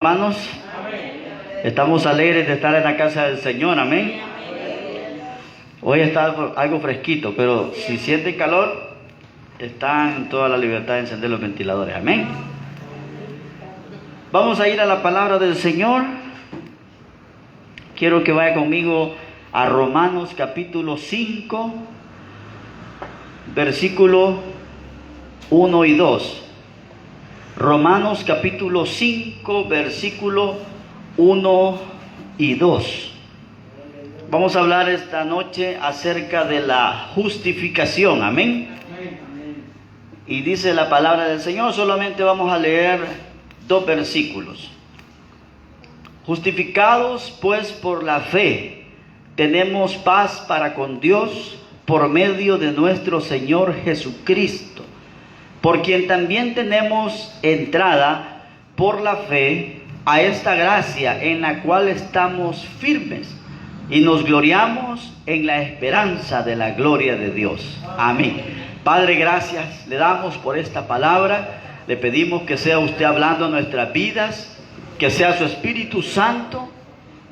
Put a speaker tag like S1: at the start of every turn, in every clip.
S1: Hermanos, estamos alegres de estar en la casa del Señor, amén. Hoy está algo fresquito, pero si sienten calor, están en toda la libertad de encender los ventiladores, amén. Vamos a ir a la palabra del Señor. Quiero que vaya conmigo a Romanos capítulo 5, versículo 1 y 2. Romanos capítulo 5, versículo 1 y 2. Vamos a hablar esta noche acerca de la justificación, amén. Y dice la palabra del Señor, solamente vamos a leer 2 versículos. Justificados pues por la fe, tenemos paz para con Dios por medio de nuestro Señor Jesucristo, por quien también tenemos entrada por la fe a esta gracia en la cual estamos firmes y nos gloriamos en la esperanza de la gloria de Dios. Amén. Padre, gracias le damos por esta palabra. Le pedimos que sea usted hablando en nuestras vidas, que sea su Espíritu Santo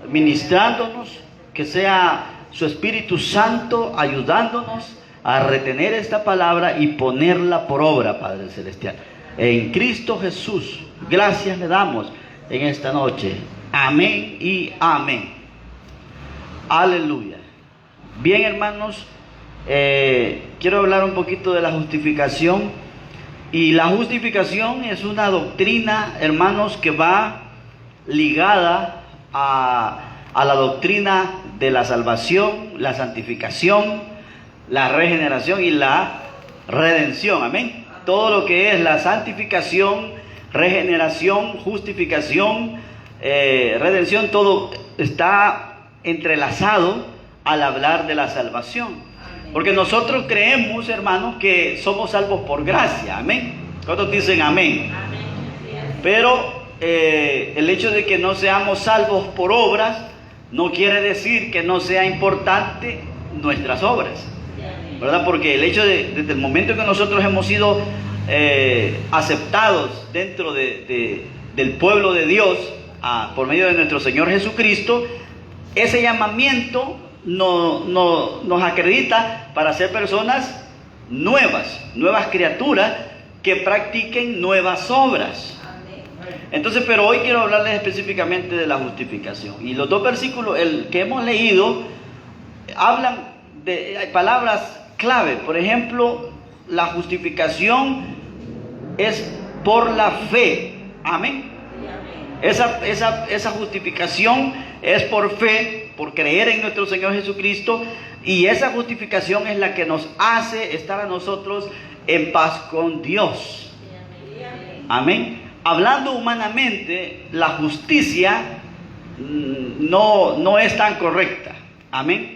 S1: ministrándonos, que sea su Espíritu Santo ayudándonos a retener esta palabra y ponerla por obra, Padre Celestial. En Cristo Jesús, gracias le damos en esta noche. Amén y amén. Aleluya. Bien, hermanos, quiero hablar un poquito de la justificación. Y la justificación es una doctrina, hermanos, que va ligada a la doctrina de la salvación, la santificación, la regeneración y la redención, amén. Todo lo que es la santificación, regeneración, justificación, redención, todo está entrelazado al hablar de la salvación. Porque nosotros creemos, hermanos, que somos salvos por gracia, amén. ¿Cuántos dicen amén? Pero el hecho de que no seamos salvos por obras no quiere decir que no sea importante nuestras obras, ¿verdad? Porque el hecho desde el momento que nosotros hemos sido aceptados dentro del pueblo de Dios por medio de nuestro Señor Jesucristo, ese llamamiento nos acredita para ser personas nuevas criaturas que practiquen nuevas obras. Entonces, pero hoy quiero hablarles específicamente de la justificación. Y los 2 versículos que hemos leído hablan de palabras clave. Por ejemplo, la justificación es por la fe. Amén. Esa justificación es por fe, por creer en nuestro Señor Jesucristo. Y esa justificación es la que nos hace estar a nosotros en paz con Dios. Amén. Hablando humanamente, la justicia no es tan correcta. Amén.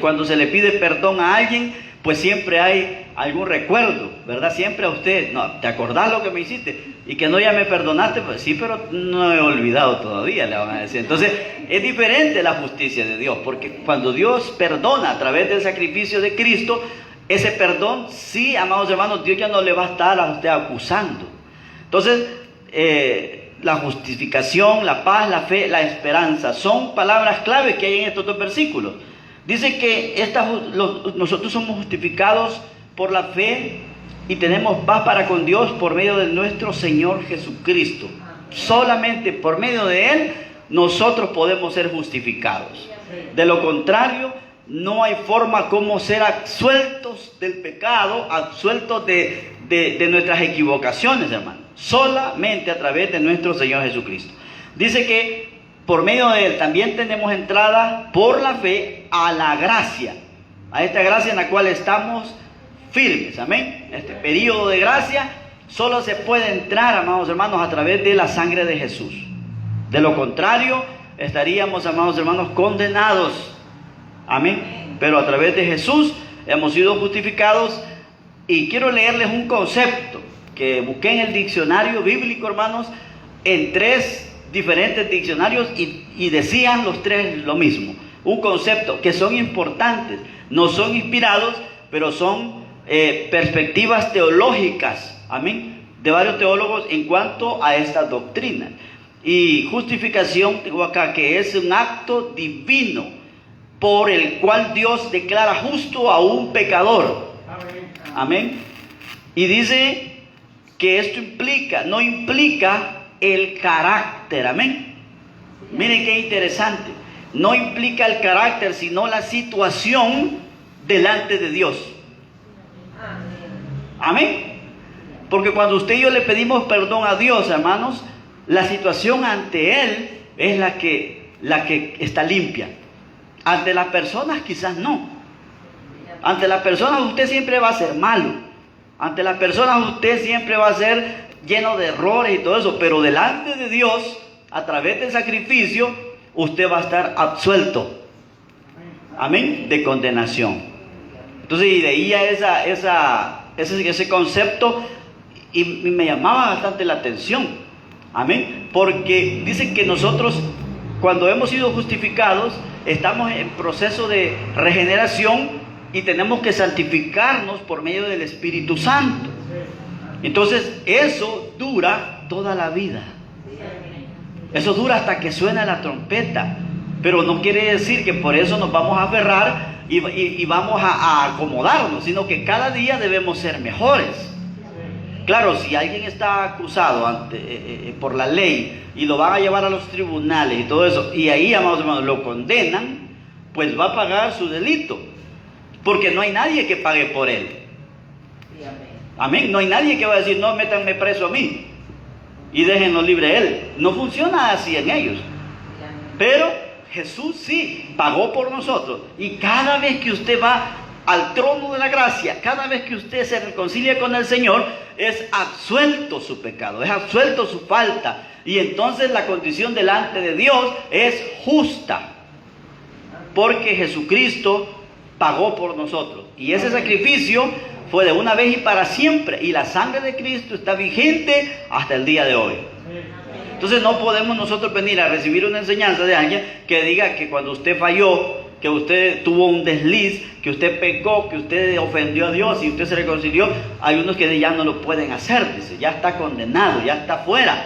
S1: Cuando se le pide perdón a alguien, pues siempre hay algún recuerdo, ¿verdad? Siempre a usted, no, ¿te acordás lo que me hiciste? Y que no, ya me perdonaste, pues sí, pero no he olvidado todavía, le van a decir. Entonces, es diferente la justicia de Dios, porque cuando Dios perdona a través del sacrificio de Cristo, ese perdón, sí, amados hermanos, Dios ya no le va a estar a usted acusando. Entonces, la justificación, la paz, la fe, la esperanza, son palabras claves que hay en estos 2 versículos. Dice que nosotros somos justificados por la fe y tenemos paz para con Dios por medio de nuestro Señor Jesucristo. Solamente por medio de Él nosotros podemos ser justificados. De lo contrario, no hay forma como ser absueltos del pecado, absueltos de nuestras equivocaciones, hermano. Solamente a través de nuestro Señor Jesucristo. Dice que por medio de Él también tenemos entrada por la fe a la gracia, a esta gracia en la cual estamos firmes, amén. Este periodo de gracia solo se puede entrar, amados hermanos, a través de la sangre de Jesús. De lo contrario, estaríamos, amados hermanos, condenados, amén. Pero a través de Jesús hemos sido justificados. Y quiero leerles un concepto que busqué en el diccionario bíblico, hermanos, en 3 diferentes diccionarios y decían los 3 lo mismo. Un concepto que son importantes, no son inspirados, pero son perspectivas teológicas, amén, de varios teólogos en cuanto a esta doctrina. Y justificación, tengo acá, que es un acto divino por el cual Dios declara justo a un pecador. Amén. Y dice que esto no implica el carácter. Amén. Miren qué interesante. No implica el carácter, sino la situación delante de Dios. Amén. Porque cuando usted y yo le pedimos perdón a Dios, hermanos, la situación ante Él es la que está limpia. Ante las personas quizás no. Ante las personas usted siempre va a ser malo. Ante las personas usted siempre va a ser lleno de errores y todo eso. Pero delante de Dios, a través del sacrificio, usted va a estar absuelto. Amén. De condenación. Entonces, y de ahí ya ese concepto y me llamaba bastante la atención. Amén. Porque dicen que nosotros, cuando hemos sido justificados, estamos en proceso de regeneración y tenemos que santificarnos por medio del Espíritu Santo. Entonces, eso dura toda la vida. Eso dura hasta que suena la trompeta. Pero no quiere decir que por eso nos vamos a aferrar y vamos a acomodarnos, sino que cada día debemos ser mejores. Claro, si alguien está acusado por la ley y lo van a llevar a los tribunales y todo eso, y ahí, amados hermanos, lo condenan, pues va a pagar su delito, porque no hay nadie que pague por él. Amén. No hay nadie que va a decir, no, métanme preso a mí y déjenlo libre a él. No funciona así en ellos. Pero Jesús sí pagó por nosotros, y cada vez que usted va al trono de la gracia, cada vez que usted se reconcilia con el Señor, es absuelto su pecado, es absuelto su falta, y entonces la condición delante de Dios es justa, porque Jesucristo pagó por nosotros, y ese sacrificio fue de una vez y para siempre, y la sangre de Cristo está vigente hasta el día de hoy. Entonces no podemos nosotros venir a recibir una enseñanza de alguien que diga que cuando usted falló, que usted tuvo un desliz, que usted pecó, que usted ofendió a Dios y usted se reconcilió. Hay unos que ya no lo pueden hacer, dice, ya está condenado, ya está fuera.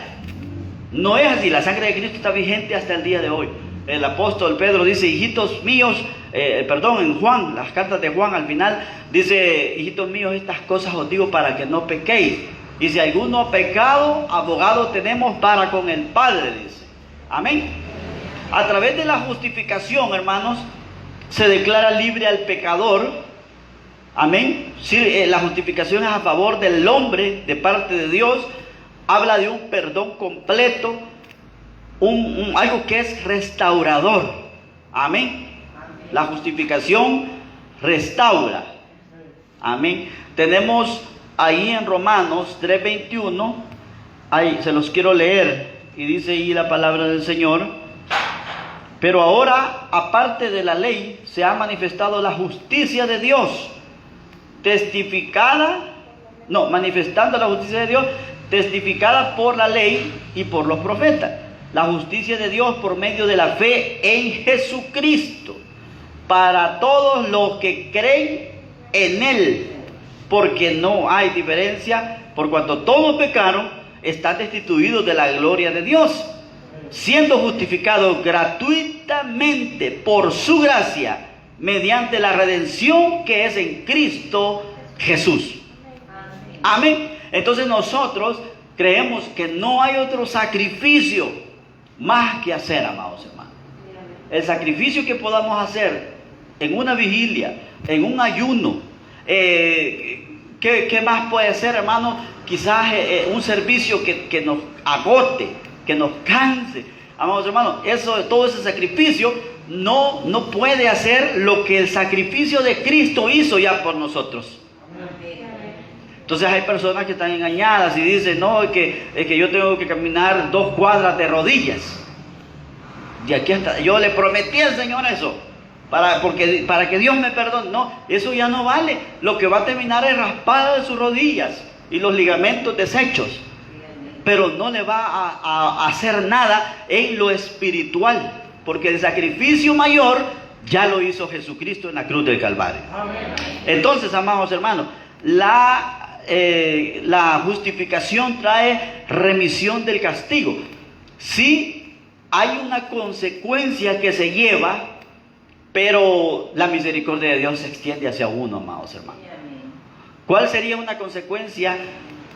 S1: No es así, la sangre de Cristo está vigente hasta el día de hoy. El apóstol Pedro dice, hijitos míos, en Juan, las cartas de Juan al final, dice, hijitos míos, estas cosas os digo para que no pequéis. Y si alguno ha pecado, abogado tenemos para con el Padre, dice. Amén. A través de la justificación, hermanos, se declara libre al pecador. Amén. Sí, la justificación es a favor del hombre de parte de Dios. Habla de un perdón completo, algo que es restaurador. Amén. La justificación restaura. Amén. Tenemos ahí en Romanos 3:21, ahí se los quiero leer, y dice ahí la palabra del Señor. Pero ahora, aparte de la ley, se ha manifestado la justicia de Dios, manifestando la justicia de Dios, testificada por la ley y por los profetas. La justicia de Dios por medio de la fe en Jesucristo, para todos los que creen en Él, porque no hay diferencia, por cuanto todos pecaron, están destituidos de la gloria de Dios, siendo justificados gratuitamente por su gracia, mediante la redención que es en Cristo Jesús. Amén. Entonces nosotros creemos que no hay otro sacrificio más que hacer, amados hermanos. El sacrificio que podamos hacer en una vigilia, en un ayuno, ¿qué más puede ser, hermano? Quizás un servicio que nos agote, que nos canse. Amados hermanos, todo ese sacrificio no puede hacer lo que el sacrificio de Cristo hizo ya por nosotros. Entonces hay personas que están engañadas y dicen, no, es que yo tengo que caminar 2 cuadras de rodillas. Y aquí hasta, yo le prometí al Señor eso, para que Dios me perdone. No, eso ya no vale. Lo que va a terminar es raspada de sus rodillas y los ligamentos deshechos. Pero no le va a hacer nada en lo espiritual, porque el sacrificio mayor ya lo hizo Jesucristo en la cruz del Calvario. Amén. Entonces, amados hermanos, la justificación trae remisión del castigo. Sí hay una consecuencia que se lleva, pero la misericordia de Dios se extiende hacia uno, amados hermanos. ¿Cuál sería una consecuencia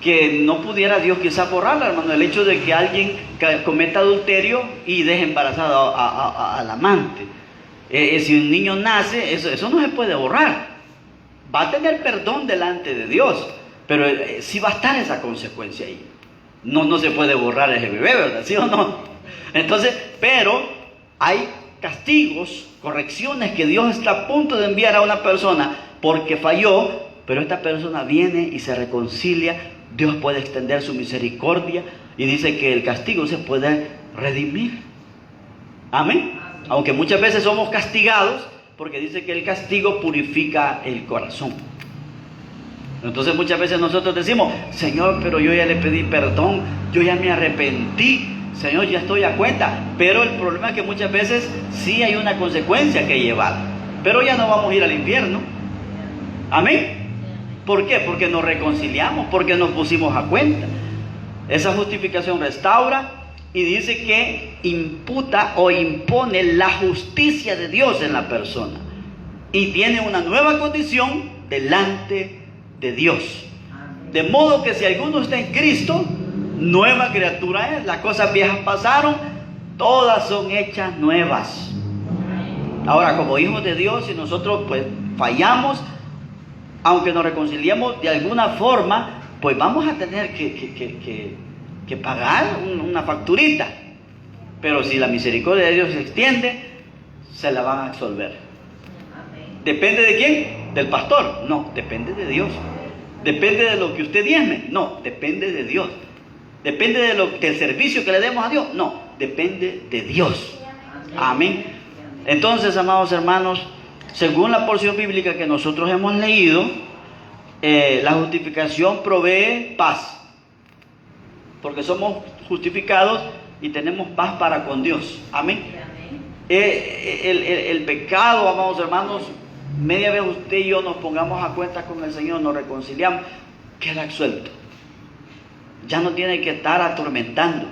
S1: que no pudiera Dios quizás borrarla, hermano? El hecho de que alguien cometa adulterio y deje embarazado al amante. Si un niño nace, eso no se puede borrar. Va a tener perdón delante de Dios, pero sí va a estar esa consecuencia ahí. No se puede borrar ese bebé, ¿verdad? ¿Sí o no? Entonces, pero hay castigos, correcciones que Dios está a punto de enviar a una persona porque falló, pero esta persona viene y se reconcilia. Dios puede extender su misericordia y dice que el castigo se puede redimir. Amén. Aunque muchas veces somos castigados, porque dice que el castigo purifica el corazón. Entonces muchas veces nosotros decimos: Señor, pero yo ya le pedí perdón, yo ya me arrepentí, Señor, ya estoy a cuenta. Pero el problema es que muchas veces sí hay una consecuencia que llevar, pero ya no vamos a ir al infierno. Amén. ¿Por qué? Porque nos reconciliamos, porque nos pusimos a cuenta. Esa justificación restaura y dice que imputa o impone la justicia de Dios en la persona y tiene una nueva condición delante de Dios. De modo que si alguno está en Cristo, nueva criatura es. Las cosas viejas pasaron, todas son hechas nuevas. Ahora, como hijos de Dios, si nosotros pues fallamos, aunque nos reconciliemos de alguna forma, pues vamos a tener que pagar una facturita. Pero si la misericordia de Dios se extiende, se la van a absolver. ¿Depende de quién? ¿Del pastor? No, depende de Dios. ¿Depende de lo que usted diezme? No, depende de Dios. ¿Depende del servicio que le demos a Dios? No, depende de Dios. Amén. Entonces, amados hermanos, según la porción bíblica que nosotros hemos leído, la justificación provee paz, porque somos justificados y tenemos paz para con Dios. Amén. El pecado, amados hermanos, media vez usted y yo nos pongamos a cuenta con el Señor, nos reconciliamos, queda absuelto. Ya no tiene que estar atormentando.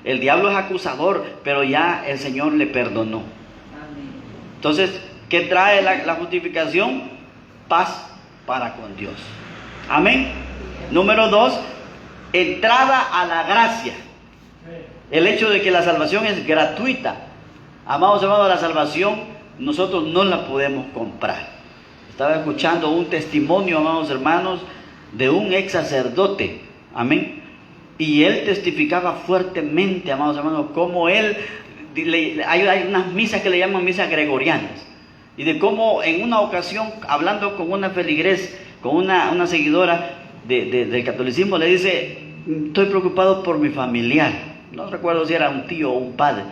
S1: El diablo es acusador, pero ya el Señor le perdonó. Entonces, ¿qué trae la justificación? Paz para con Dios. Amén. Número 2, entrada a la gracia. El hecho de que la salvación es gratuita. Amados hermanos, la salvación nosotros no la podemos comprar. Estaba escuchando un testimonio, amados hermanos, de un ex sacerdote. Amén. Y él testificaba fuertemente, amados hermanos, cómo él, hay unas misas que le llaman misas gregorianas. Y de cómo en una ocasión, hablando con una feligres, con una seguidora del catolicismo, le dice: estoy preocupado por mi familiar. No recuerdo si era un tío o un padre,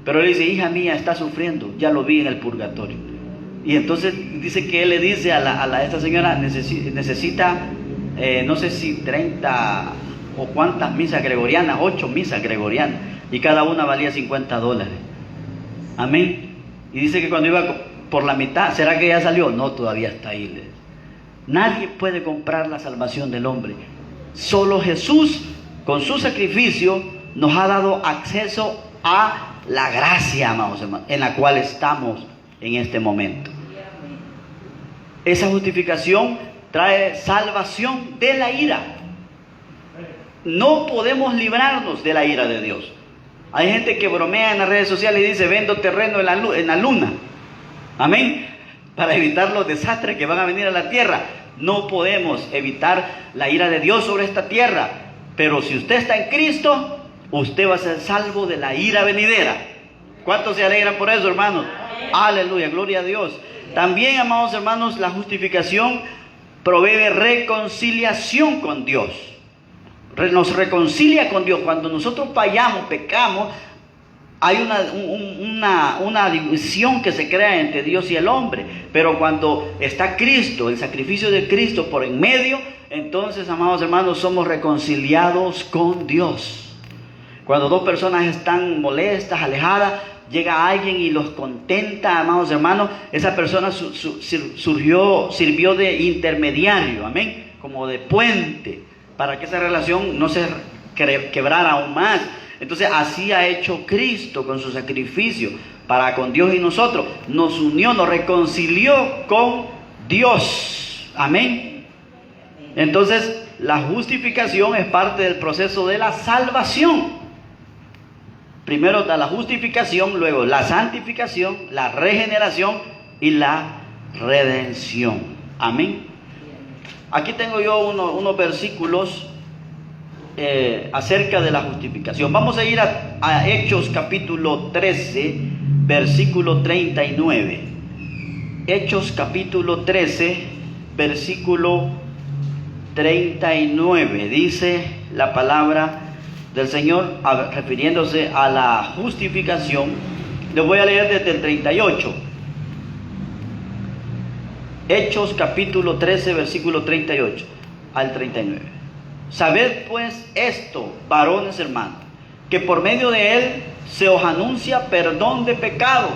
S1: pero le dice: hija mía está sufriendo, ya lo vi en el purgatorio. Y entonces dice que él le dice a esta señora: necesita, no sé si 30 o cuántas misas gregorianas, 8 misas gregorianas, y cada una valía $50. Amén. Y dice que cuando iba por la mitad, ¿será que ya salió? No, todavía está ahí. Nadie puede comprar la salvación del hombre. Solo Jesús, con su sacrificio, nos ha dado acceso a la gracia, amados hermanos, en la cual estamos en este momento. Esa justificación trae salvación de la ira. No podemos librarnos de la ira de Dios. Hay gente que bromea en las redes sociales y dice: vendo terreno en la luna. Amén. Para evitar los desastres que van a venir a la tierra. No podemos evitar la ira de Dios sobre esta tierra. Pero si usted está en Cristo, usted va a ser salvo de la ira venidera. ¿Cuántos se alegran por eso, hermanos? Aleluya, gloria a Dios. También, amados hermanos, la justificación provee reconciliación con Dios. Nos reconcilia con Dios. Cuando nosotros fallamos, pecamos, hay una división que se crea entre Dios y el hombre. Pero cuando está Cristo, el sacrificio de Cristo por en medio, entonces, amados hermanos, somos reconciliados con Dios. Cuando dos personas están molestas, alejadas, llega alguien y los contenta, amados hermanos, esa persona sirvió de intermediario, amén, como de puente, para que esa relación no se quebrara aún más. Entonces así ha hecho Cristo con su sacrificio para con Dios y nosotros. Nos unió, nos reconcilió con Dios. Amén. Entonces la justificación es parte del proceso de la salvación. Primero está la justificación, luego la santificación, la regeneración y la redención. Amén. Aquí tengo yo unos versículos acerca de la justificación. Vamos a ir a Hechos capítulo 13, versículo 39. Hechos capítulo 13, versículo 39. Dice la palabra del Señor, refiriéndose a la justificación. Les voy a leer desde el 38. Hechos capítulo 13, versículo 38 al 39. Sabed pues esto, varones hermanos, que por medio de él se os anuncia perdón de pecados.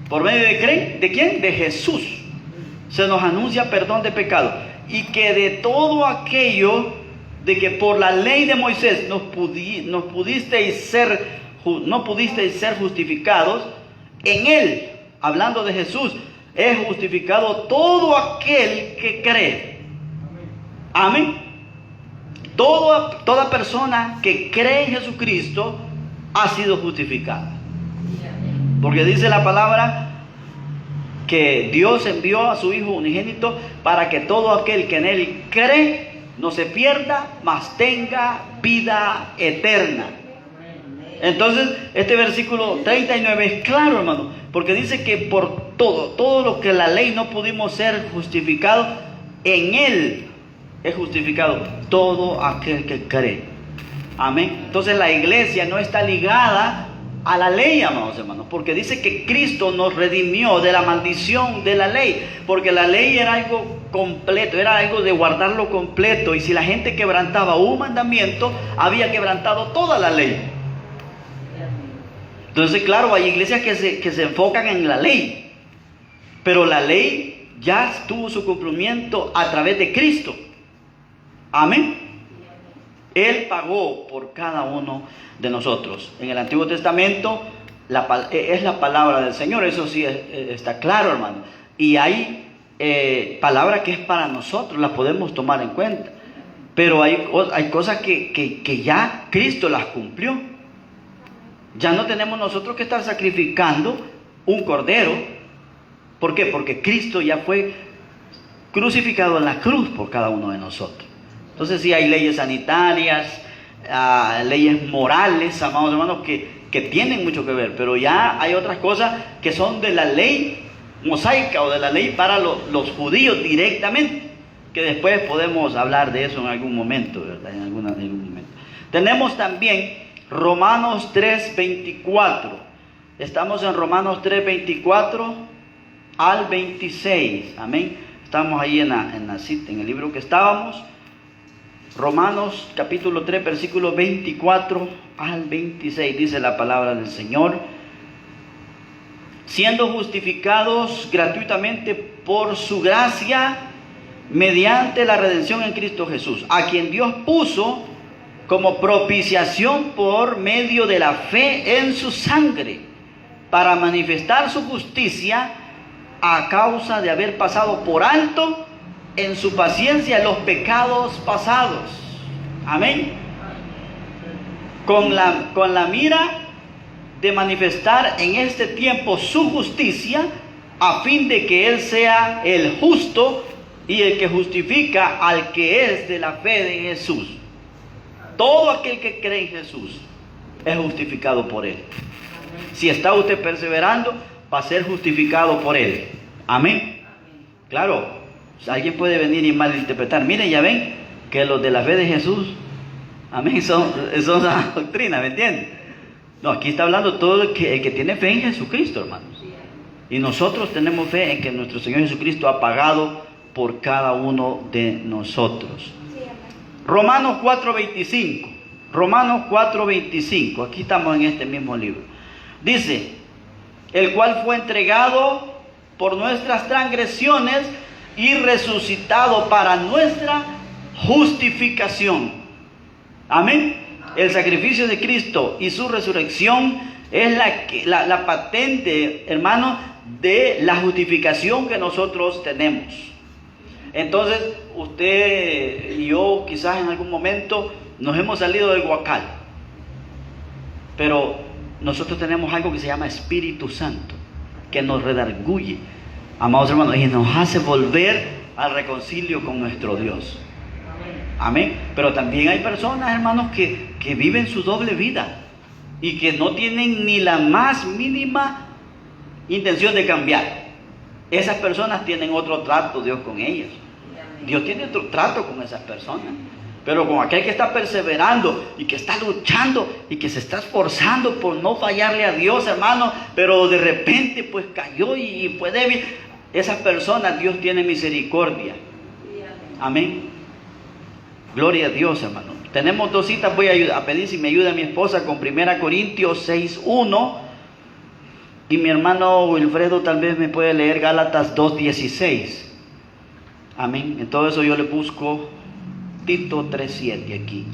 S1: ¿Por medio de quién? De Jesús. Se nos anuncia perdón de pecados. Y que de todo aquello de que por la ley de Moisés no pudisteis ser justificados, en él, hablando de Jesús, es justificado todo aquel que cree. Amén. Toda persona que cree en Jesucristo ha sido justificada. Porque dice la palabra que Dios envió a su Hijo unigénito para que todo aquel que en él cree no se pierda, mas tenga vida eterna. Entonces, este versículo 39 es claro, hermano, porque dice que por todo lo que la ley no pudimos ser justificados, en él es justificado todo aquel que cree. Amén. Entonces la iglesia no está ligada a la ley, amados hermanos, porque dice que Cristo nos redimió de la maldición de la ley, porque la ley era algo completo, era algo de guardarlo completo, y si la gente quebrantaba un mandamiento, había quebrantado toda la ley. Entonces, claro, hay iglesias que se enfocan en la ley, pero la ley ya tuvo su cumplimiento a través de Cristo. Amén. Él pagó por cada uno de nosotros. En el Antiguo Testamento es la palabra del Señor, eso sí está claro, hermano. Y hay palabra que es para nosotros, las podemos tomar en cuenta. Pero hay cosas que ya Cristo las cumplió. Ya no tenemos nosotros que estar sacrificando un cordero. ¿Por qué? Porque Cristo ya fue crucificado en la cruz por cada uno de nosotros. Entonces sí hay leyes sanitarias, leyes morales, amados hermanos, que tienen mucho que ver. Pero ya hay otras cosas que son de la ley mosaica o de la ley para los judíos directamente, que después podemos hablar de eso en algún momento, ¿verdad? En algún momento. Tenemos también Romanos 3:24. Estamos en Romanos 3:24 al 26. Amén. Estamos ahí en la cita, en el libro que estábamos. Romanos capítulo 3, versículo 24 al 26. Dice la palabra del Señor: siendo justificados gratuitamente por su gracia, mediante la redención en Cristo Jesús, a quien Dios puso como propiciación por medio de la fe en su sangre, para manifestar su justicia a causa de haber pasado por alto en su paciencia los pecados pasados. Amén. Con la mira de manifestar en este tiempo su justicia, a fin de que Él sea el justo y el que justifica al que es de la fe de Jesús. Todo aquel que cree en Jesús es justificado por Él. Si está usted perseverando, va a ser justificado por Él. Amén. Claro, alguien puede venir y malinterpretar. Miren, ya ven que los de la fe de Jesús, amén, son la doctrina, ¿me entienden? No, aquí está hablando todo el que tiene fe en Jesucristo, hermanos. Y nosotros tenemos fe en que nuestro Señor Jesucristo ha pagado por cada uno de nosotros. Romanos 4:25. Romanos 4:25. Aquí estamos en este mismo libro. Dice: el cual fue entregado por nuestras transgresiones y resucitado para nuestra justificación. Amén. El sacrificio de Cristo y su resurrección es la patente, hermano, de la justificación que nosotros tenemos. Entonces, usted y yo quizás en algún momento nos hemos salido del huacal, pero nosotros tenemos algo que se llama Espíritu Santo, que nos redarguye, amados hermanos, y nos hace volver al reconcilio con nuestro Dios. Amén. Pero también hay personas, hermanos, que viven su doble vida y que no tienen ni la más mínima intención de cambiar. Esas personas tienen otro trato, Dios, con ellas. Dios tiene otro trato con esas personas. Pero con aquel que está perseverando y que está luchando y que se está esforzando por no fallarle a Dios, hermano, pero de repente pues cayó y fue débil, esas personas Dios tiene misericordia. Amén. Gloria a Dios, hermano. Tenemos dos citas, voy a pedir si me ayuda mi esposa con 1 Corintios 6:1 y mi hermano Wilfredo tal vez me puede leer Gálatas 2:16. Amén. En todo eso yo le busco Tito 3:7 aquí.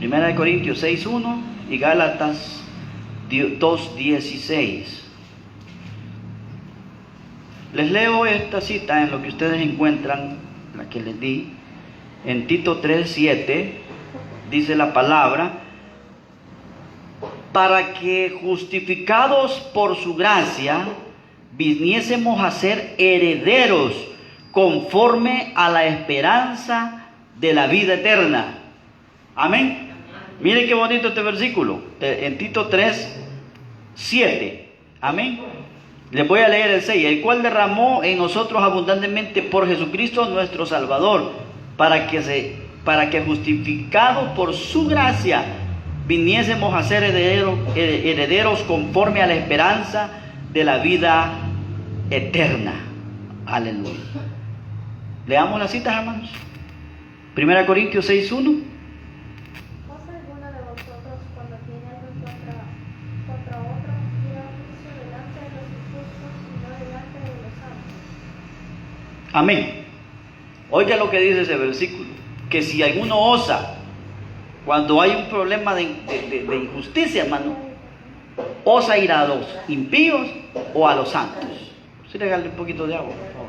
S1: 1 Corintios 6:1 y Gálatas 2:16. Les leo esta cita en lo que ustedes encuentran, la que les di. En Tito 3:7 dice la palabra: para que justificados por su gracia viniésemos a ser herederos conforme a la esperanza de la vida eterna. Amén. Miren qué bonito este versículo, en Tito 3:7. Amén. Les voy a leer el 6. El cual derramó en nosotros abundantemente por Jesucristo nuestro Salvador, para que justificados por su gracia viniésemos a ser herederos conforme a la esperanza de la vida eterna. Aleluya. Leamos las citas, hermanos. 1 Corintios 6:1.
S2: ¿Cosa alguna de vosotros cuando tiene algo contra otro, tira juicio delante de los injustos y no delante de los santos?
S1: Amén. Oiga lo que dice ese versículo, que si alguno osa, cuando hay un problema de injusticia, hermano, osa ir a los impíos o a los santos. Sí, regale un poquito de agua, por favor.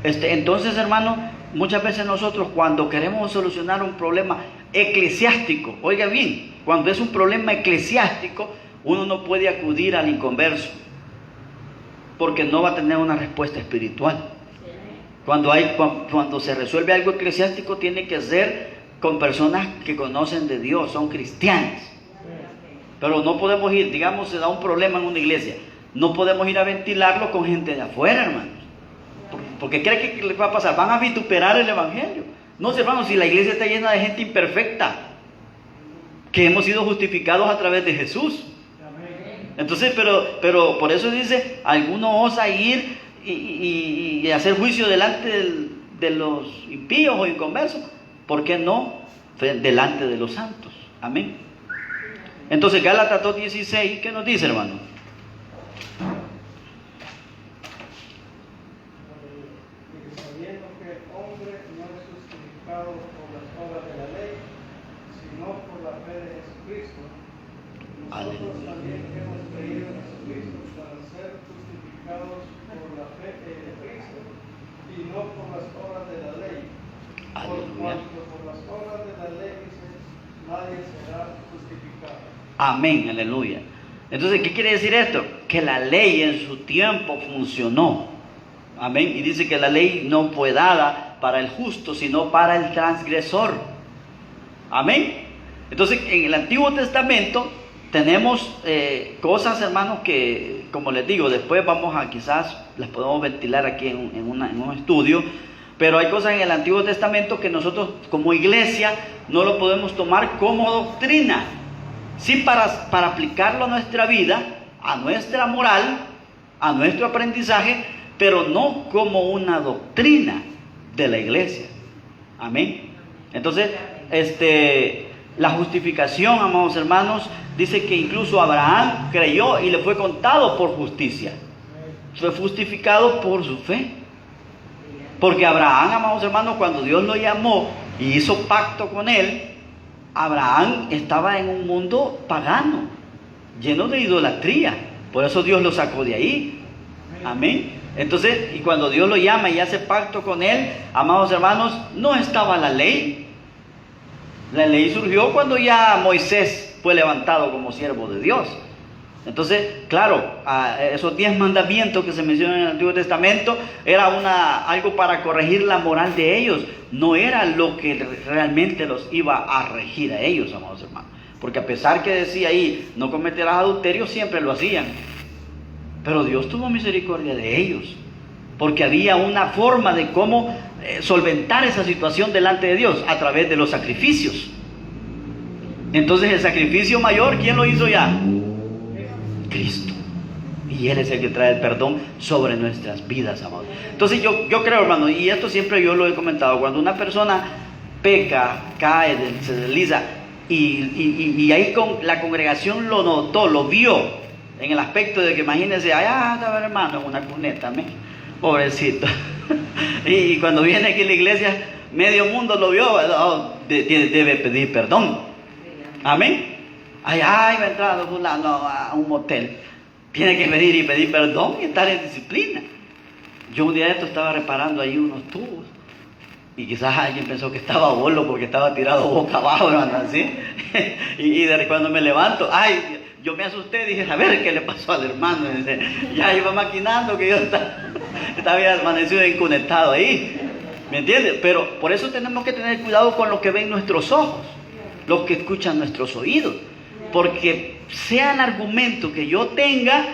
S1: Entonces, hermano, muchas veces nosotros cuando queremos solucionar un problema eclesiástico, oiga bien, cuando es un problema eclesiástico, uno no puede acudir al inconverso, porque no va a tener una respuesta espiritual. Cuando se resuelve algo eclesiástico, tiene que ser con personas que conocen de Dios, son cristianos. Pero no podemos ir, digamos, se da un problema en una iglesia, no podemos ir a ventilarlo con gente de afuera, hermanos. Porque ¿cree que les va a pasar? Van a vituperar el evangelio. No, hermanos, si la iglesia está llena de gente imperfecta, que hemos sido justificados a través de Jesús. Entonces, pero por eso dice, alguno osa ir y hacer juicio delante de los impíos o inconversos. ¿Por qué no delante de los santos? Amén. Entonces, Gálatas 2:16, ¿qué nos dice, hermano?
S3: Sabiendo que el hombre no es justificado por las obras de la ley, sino por la fe de Jesucristo. Nosotros también hemos creído en Jesucristo para ser justificados por la fe de Cristo y no por las obras de la ley. Por cuanto por las obras de la ley dice, nadie será justificado.
S1: Amén, aleluya. Entonces, ¿qué quiere decir esto? Que la ley en su tiempo funcionó. Amén. Y dice que la ley no fue dada para el justo, sino para el transgresor. Amén. Entonces, en el Antiguo Testamento tenemos cosas, hermanos, que, como les digo, después vamos a quizás las podemos ventilar aquí en un estudio. Pero hay cosas en el Antiguo Testamento que nosotros como iglesia no lo podemos tomar como doctrina. Sí, para aplicarlo a nuestra vida, a nuestra moral, a nuestro aprendizaje, pero no como una doctrina de la iglesia. Amén. Entonces, la justificación, amados hermanos, dice que incluso Abraham creyó y le fue contado por justicia. Fue justificado por su fe. Porque Abraham, amados hermanos, cuando Dios lo llamó y hizo pacto con él, Abraham estaba en un mundo pagano, lleno de idolatría. Por eso Dios lo sacó de ahí. Amén. Entonces, y cuando Dios lo llama y hace pacto con él, amados hermanos, no estaba la ley. La ley surgió cuando ya Moisés fue levantado como siervo de Dios. Entonces, claro, esos 10 mandamientos que se mencionan en el Antiguo Testamento era algo para corregir la moral de ellos. No era lo que realmente los iba a regir a ellos, amados hermanos. Porque a pesar que decía ahí, no cometerás adulterio, siempre lo hacían. Pero Dios tuvo misericordia de ellos, porque había una forma de cómo solventar esa situación delante de Dios, a través de los sacrificios. Entonces el sacrificio mayor, ¿quién lo hizo ya? Cristo. Y Él es el que trae el perdón sobre nuestras vidas, amados. Entonces yo creo, hermano, y esto siempre yo lo he comentado, cuando una persona peca, cae, se desliza, y ahí la congregación lo notó, lo vio, en el aspecto de que imagínense, allá estaba el hermano en una cuneta, pobrecito. Y cuando viene aquí a la iglesia, medio mundo lo vio, debe pedir perdón. Amén. Ay, va a entrar a un motel. Tiene que venir y pedir perdón y estar en disciplina. Yo un día de esto estaba reparando ahí unos tubos. Y quizás alguien pensó que estaba bolo porque estaba tirado boca abajo, ¿no? Así. Y cuando me levanto, yo me asusté, dije, a ver qué le pasó al hermano. Y dice, ya iba maquinando que yo estaba amanecido incunetado ahí. ¿Me entiendes? Pero por eso tenemos que tener cuidado con lo que ven nuestros ojos, lo que escuchan nuestros oídos. Porque sea el argumento que yo tenga,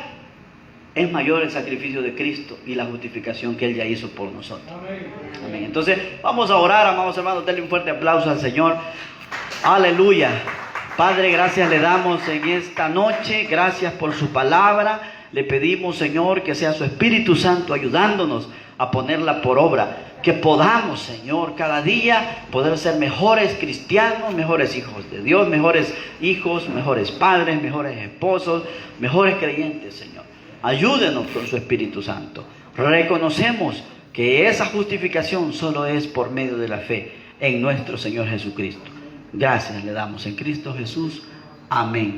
S1: es mayor el sacrificio de Cristo y la justificación que Él ya hizo por nosotros. Amén. Entonces, vamos a orar, amados hermanos, denle un fuerte aplauso al Señor. Aleluya. Padre, gracias le damos en esta noche, gracias por su palabra. Le pedimos, Señor, que sea su Espíritu Santo ayudándonos a ponerla por obra. Que podamos, Señor, cada día poder ser mejores cristianos, mejores hijos de Dios, mejores hijos, mejores padres, mejores esposos, mejores creyentes, Señor. Ayúdenos con su Espíritu Santo. Reconocemos que esa justificación solo es por medio de la fe en nuestro Señor Jesucristo. Gracias le damos en Cristo Jesús. Amén.